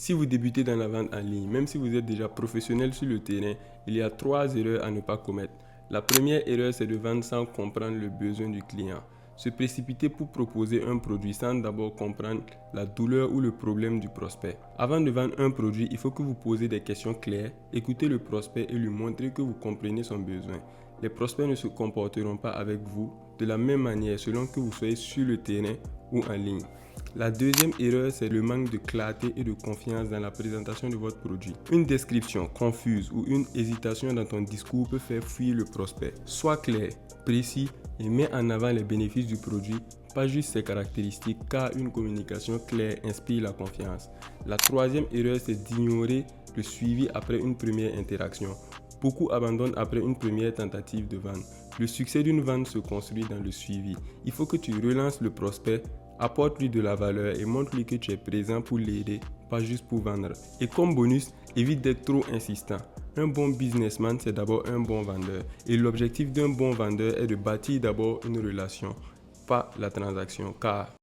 Si vous débutez dans la vente en ligne, même si vous êtes déjà professionnel sur le terrain, il y a 3 erreurs à ne pas commettre. La première erreur, c'est de vendre sans comprendre le besoin du client. Se précipiter pour proposer un produit sans d'abord comprendre la douleur ou le problème du prospect. Avant de vendre un produit, il faut que vous posez des questions claires, écoutez le prospect et lui montrez que vous comprenez son besoin. Les prospects ne se comporteront pas avec vous de la même manière selon que vous soyez sur le terrain ou en ligne. La deuxième erreur, c'est le manque de clarté et de confiance dans la présentation de votre produit. Une description confuse ou une hésitation dans ton discours peut faire fuir le prospect. Sois clair, précis et mets en avant les bénéfices du produit, pas juste ses caractéristiques, car une communication claire inspire la confiance. La troisième erreur, c'est d'ignorer le suivi après une première interaction. Beaucoup abandonnent après une première tentative de vente. Le succès d'une vente se construit dans le suivi. Il faut que tu relances le prospect, apporte-lui de la valeur et montre-lui que tu es présent pour l'aider, pas juste pour vendre. Et comme bonus, évite d'être trop insistant. Un bon businessman, c'est d'abord un bon vendeur. Et l'objectif d'un bon vendeur est de bâtir d'abord une relation, pas la transaction. Car